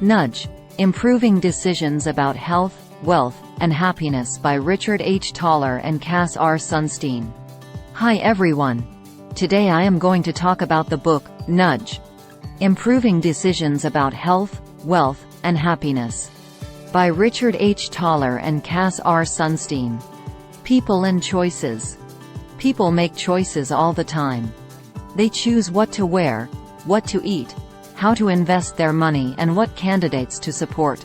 Nudge: Improving Decisions About Health, Wealth, and Happiness by Richard H. Thaler and Cass R. Sunstein. Hi everyone. Today I am going to talk about the book, Nudge: Improving Decisions About Health, Wealth, and Happiness by Richard H. Thaler and Cass R. Sunstein. People and choices. People make choices all the time. They choose what to wear, what to eat, how to invest their money, and what candidates to support.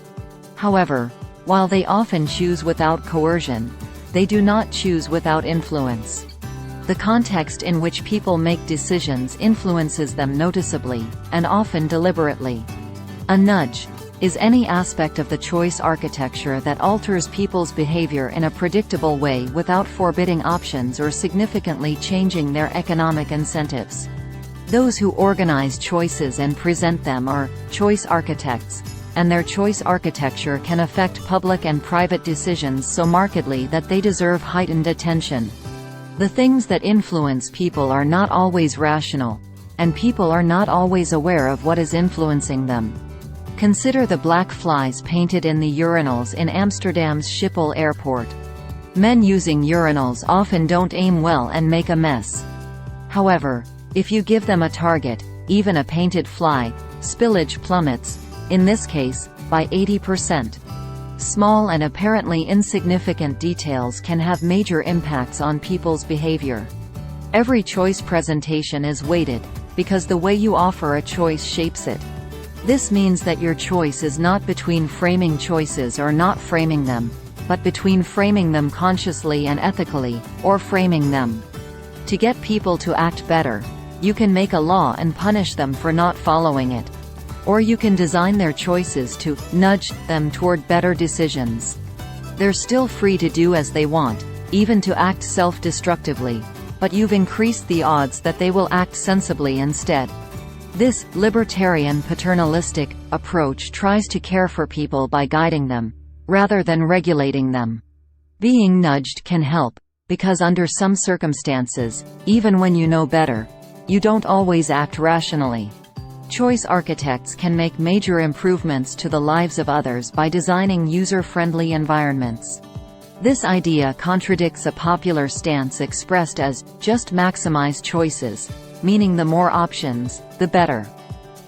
However, while they often choose without coercion, they do not choose without influence. The context in which people make decisions influences them noticeably, and often deliberately. A nudge is any aspect of the choice architecture that alters people's behavior in a predictable way without forbidding options or significantly changing their economic incentives. Those who organize choices and present them are choice architects, and their choice architecture can affect public and private decisions so markedly that they deserve heightened attention. The things that influence people are not always rational, and people are not always aware of what is influencing them. Consider the black flies painted in the urinals in Amsterdam's Schiphol airport. Men using urinals often don't aim well and make a mess. However, if you give them a target, even a painted fly, spillage plummets, in this case, by 80%. Small and apparently insignificant details can have major impacts on people's behavior. Every choice presentation is weighted, because the way you offer a choice shapes it. This means that your choice is not between framing choices or not framing them, but between framing them consciously and ethically, or framing them. To get people to act better, you can make a law and punish them for not following it. Or you can design their choices to nudge them toward better decisions. They're still free to do as they want, even to act self-destructively, but you've increased the odds that they will act sensibly instead. This libertarian paternalistic approach tries to care for people by guiding them, rather than regulating them. Being nudged can help, because under some circumstances, even when you know better, you don't always act rationally. Choice architects can make major improvements to the lives of others by designing user-friendly environments. This idea contradicts a popular stance expressed as, just maximize choices, meaning the more options, the better.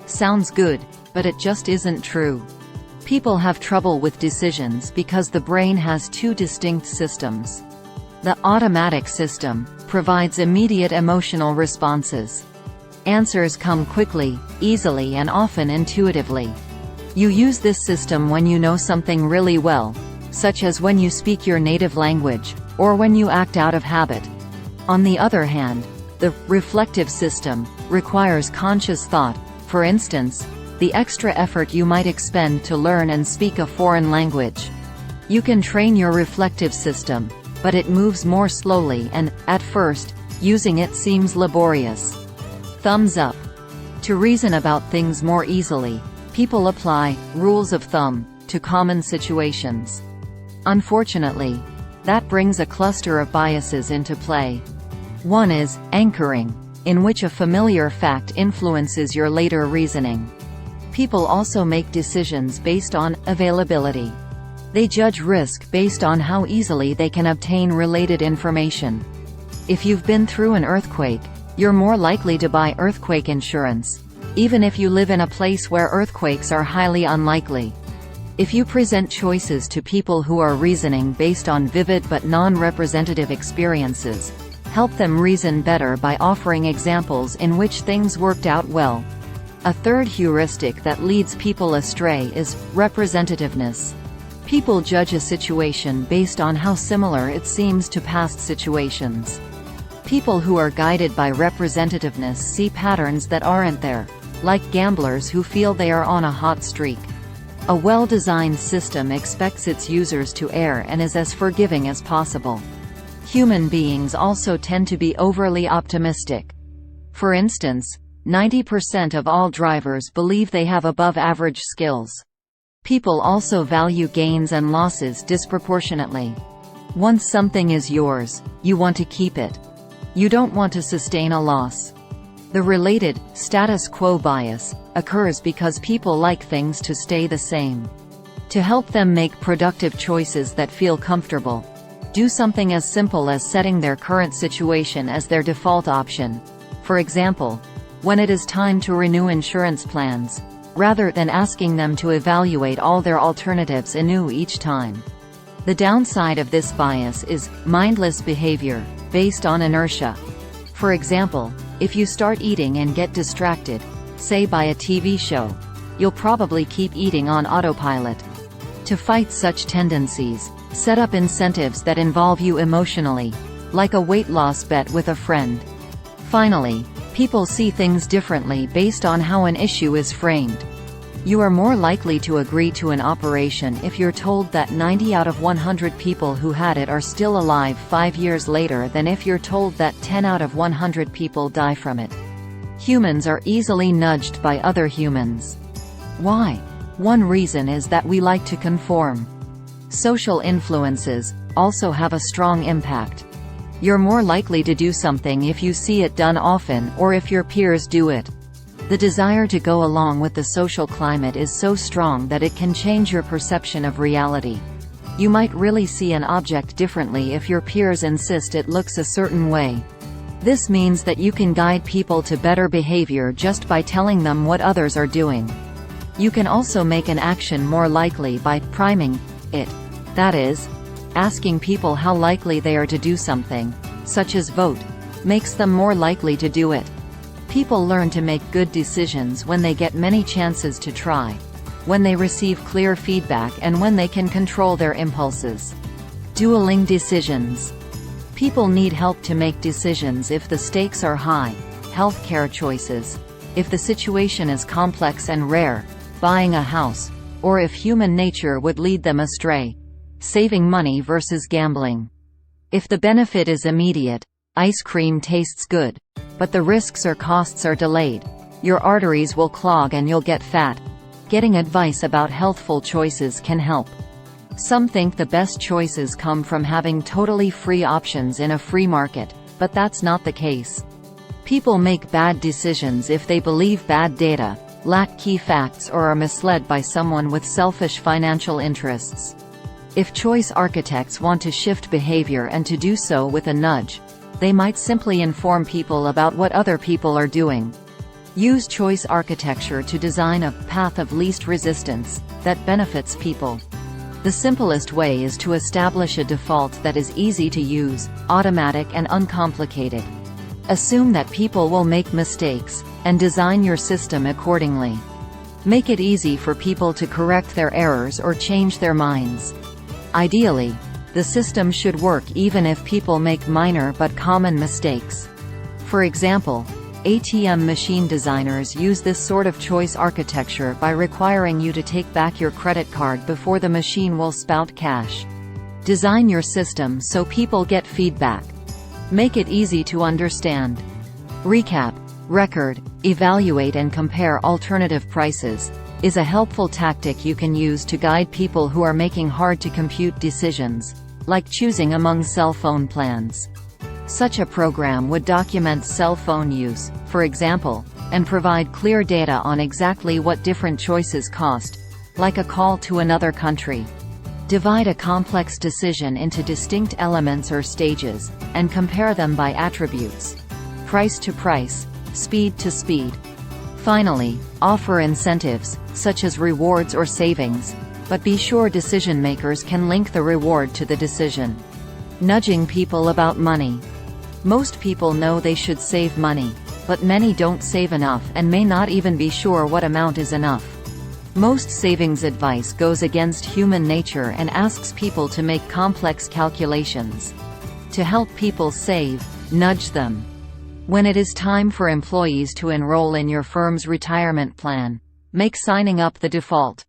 Sounds good, but it just isn't true. People have trouble with decisions because the brain has two distinct systems. The automatic system provides immediate emotional responses. Answers come quickly, easily, and often intuitively. You use this system when you know something really well, such as when you speak your native language, or when you act out of habit. On the other hand, the reflective system requires conscious thought. For instance, the extra effort you might expend to learn and speak a foreign language. You can train your reflective system, but it moves more slowly and, at first, using it seems laborious. Thumbs up. To reason about things more easily, people apply rules of thumb to common situations. Unfortunately, that brings a cluster of biases into play. One is anchoring, in which a familiar fact influences your later reasoning. People also make decisions based on availability. They judge risk based on how easily they can obtain related information. If you've been through an earthquake, you're more likely to buy earthquake insurance, even if you live in a place where earthquakes are highly unlikely. If you present choices to people who are reasoning based on vivid but non-representative experiences, help them reason better by offering examples in which things worked out well. A third heuristic that leads people astray is representativeness. People judge a situation based on how similar it seems to past situations. People who are guided by representativeness see patterns that aren't there, like gamblers who feel they are on a hot streak. A well-designed system expects its users to err and is as forgiving as possible. Human beings also tend to be overly optimistic. For instance, 90% of all drivers believe they have above-average skills. People also value gains and losses disproportionately. Once something is yours, you want to keep it. You don't want to sustain a loss. The related, status quo bias, occurs because people like things to stay the same. To help them make productive choices that feel comfortable, do something as simple as setting their current situation as their default option. For example, when it is time to renew insurance plans, rather than asking them to evaluate all their alternatives anew each time. The downside of this bias is mindless behavior, based on inertia. For example, if you start eating and get distracted, say by a TV show, you'll probably keep eating on autopilot. To fight such tendencies, set up incentives that involve you emotionally, like a weight loss bet with a friend. Finally, people see things differently based on how an issue is framed. You are more likely to agree to an operation if you're told that 90 out of 100 people who had it are still alive 5 years later than if you're told that 10 out of 100 people die from it. Humans are easily nudged by other humans. Why? One reason is that we like to conform. Social influences also have a strong impact. You're more likely to do something if you see it done often or if your peers do it. The desire to go along with the social climate is so strong that it can change your perception of reality. You might really see an object differently if your peers insist it looks a certain way. This means that you can guide people to better behavior just by telling them what others are doing. You can also make an action more likely by priming it. That is, asking people how likely they are to do something, such as vote, makes them more likely to do it. People learn to make good decisions when they get many chances to try, when they receive clear feedback and when they can control their impulses. Dueling decisions. People need help to make decisions if the stakes are high, healthcare choices, if the situation is complex and rare, buying a house, or if human nature would lead them astray, saving money versus gambling. If the benefit is immediate, ice cream tastes good, but the risks or costs are delayed, your arteries will clog and you'll get fat. Getting advice about healthful choices can help. Some think the best choices come from having totally free options in a free market, but that's not the case. People make bad decisions if they believe bad data, lack key facts or are misled by someone with selfish financial interests. If choice architects want to shift behavior and to do so with a nudge, they might simply inform people about what other people are doing. Use choice architecture to design a path of least resistance that benefits people. The simplest way is to establish a default that is easy to use, automatic and uncomplicated. Assume that people will make mistakes, and design your system accordingly. Make it easy for people to correct their errors or change their minds. Ideally, the system should work even if people make minor but common mistakes. For example, ATM machine designers use this sort of choice architecture by requiring you to take back your credit card before the machine will spout cash. Design your system so people get feedback. Make it easy to understand. Recap, record, evaluate and compare alternative prices is a helpful tactic you can use to guide people who are making hard-to-compute decisions, like choosing among cell phone plans. Such a program would document cell phone use, for example, and provide clear data on exactly what different choices cost, like a call to another country. Divide a complex decision into distinct elements or stages, and compare them by attributes. Price to price, speed to speed. Finally, offer incentives, such as rewards or savings, but be sure decision-makers can link the reward to the decision. Nudging people about money. Most people know they should save money, but many don't save enough and may not even be sure what amount is enough. Most savings advice goes against human nature and asks people to make complex calculations. To help people save, nudge them. When it is time for employees to enroll in your firm's retirement plan, make signing up the default.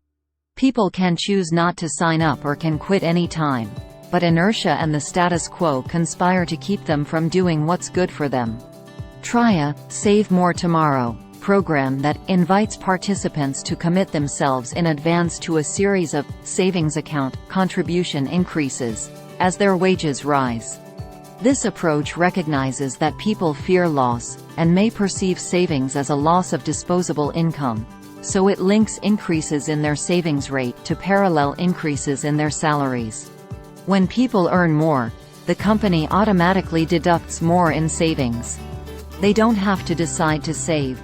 People can choose not to sign up or can quit any time, but inertia and the status quo conspire to keep them from doing what's good for them. Try a Save More Tomorrow program that invites participants to commit themselves in advance to a series of savings account contribution increases as their wages rise. This approach recognizes that people fear loss, and may perceive savings as a loss of disposable income, so it links increases in their savings rate to parallel increases in their salaries. When people earn more, the company automatically deducts more in savings. They don't have to decide to save.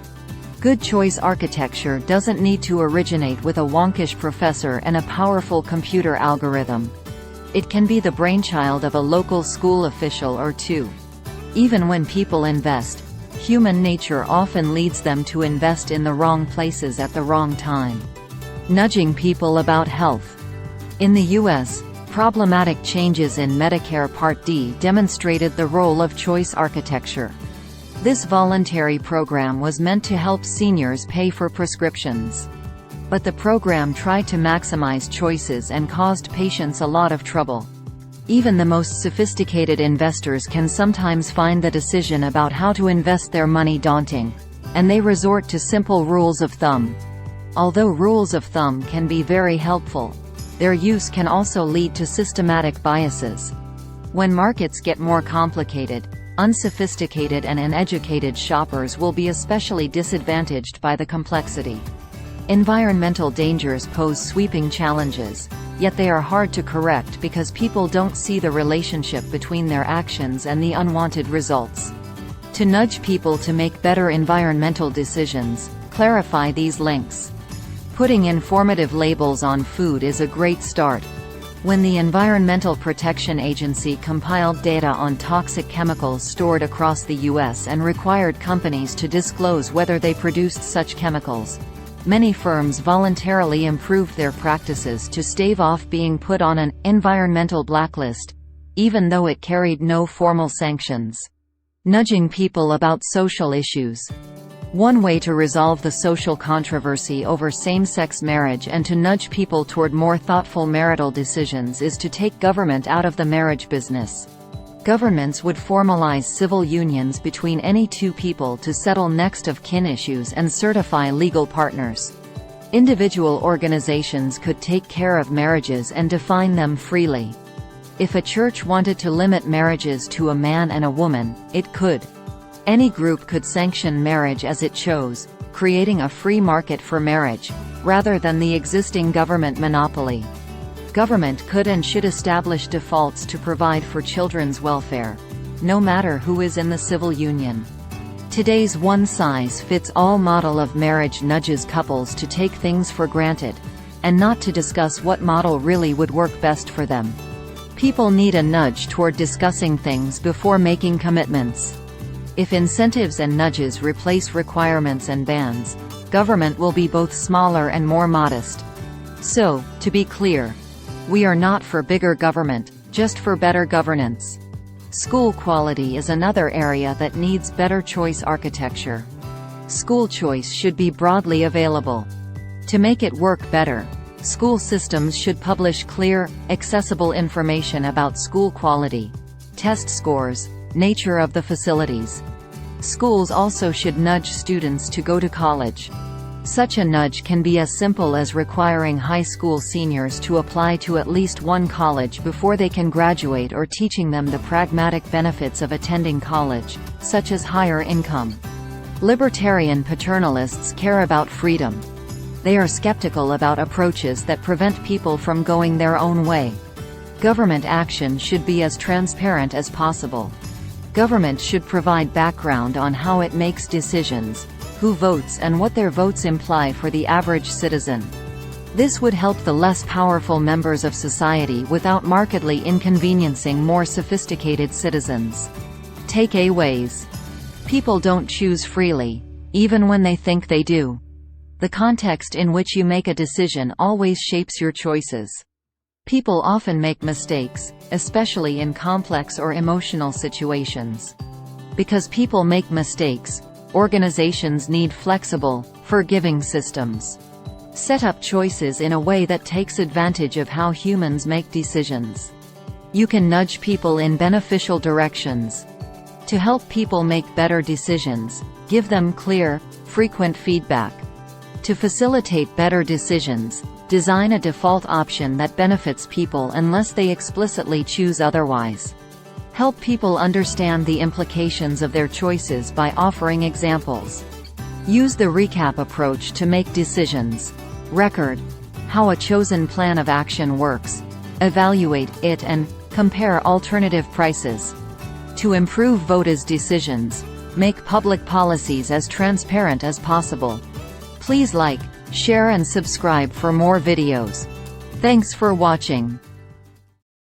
Good choice architecture doesn't need to originate with a wonkish professor and a powerful computer algorithm. It can be the brainchild of a local school official or two. Even when people invest, human nature often leads them to invest in the wrong places at the wrong time. Nudging people about health. In the U.S., problematic changes in Medicare Part D demonstrated the role of choice architecture. This voluntary program was meant to help seniors pay for prescriptions. But the program tried to maximize choices and caused patients a lot of trouble. Even the most sophisticated investors can sometimes find the decision about how to invest their money daunting, and they resort to simple rules of thumb. Although rules of thumb can be very helpful, their use can also lead to systematic biases. When markets get more complicated, unsophisticated and uneducated shoppers will be especially disadvantaged by the complexity. Environmental dangers pose sweeping challenges, yet they are hard to correct because people don't see the relationship between their actions and the unwanted results. To nudge people to make better environmental decisions, clarify these links. Putting informative labels on food is a great start. When the Environmental Protection Agency compiled data on toxic chemicals stored across the U.S. and required companies to disclose whether they produced such chemicals, many firms voluntarily improved their practices to stave off being put on an environmental blacklist, even though it carried no formal sanctions. Nudging people about social issues. One way to resolve the social controversy over same-sex marriage and to nudge people toward more thoughtful marital decisions is to take government out of the marriage business. Governments would formalize civil unions between any two people to settle next-of-kin issues and certify legal partners. Individual organizations could take care of marriages and define them freely. If a church wanted to limit marriages to a man and a woman, it could. Any group could sanction marriage as it chose, creating a free market for marriage, rather than the existing government monopoly. Government could and should establish defaults to provide for children's welfare, no matter who is in the civil union. Today's one-size-fits-all model of marriage nudges couples to take things for granted, and not to discuss what model really would work best for them. People need a nudge toward discussing things before making commitments. If incentives and nudges replace requirements and bans, government will be both smaller and more modest. So, to be clear, we are not for bigger government, just for better governance. School quality is another area that needs better choice architecture. School choice should be broadly available. To make it work better, school systems should publish clear, accessible information about school quality, test scores, nature of the facilities. Schools also should nudge students to go to college. Such a nudge can be as simple as requiring high school seniors to apply to at least one college before they can graduate, or teaching them the pragmatic benefits of attending college, such as higher income. Libertarian paternalists care about freedom. They are skeptical about approaches that prevent people from going their own way. Government action should be as transparent as possible. Government should provide background on how it makes decisions, who votes and what their votes imply for the average citizen. This would help the less powerful members of society without markedly inconveniencing more sophisticated citizens. Takeaways. People don't choose freely, even when they think they do. The context in which you make a decision always shapes your choices. People often make mistakes, especially in complex or emotional situations. Because people make mistakes, organizations need flexible, forgiving systems. Set up choices in a way that takes advantage of how humans make decisions. You can nudge people in beneficial directions. To help people make better decisions, give them clear, frequent feedback. To facilitate better decisions, design a default option that benefits people unless they explicitly choose otherwise. Help people understand the implications of their choices by offering examples. Use the recap approach to make decisions. Record how a chosen plan of action works. Evaluate it and compare alternative prices. To improve voters' decisions, make public policies as transparent as possible. Please like, share and subscribe for more videos. Thanks for watching.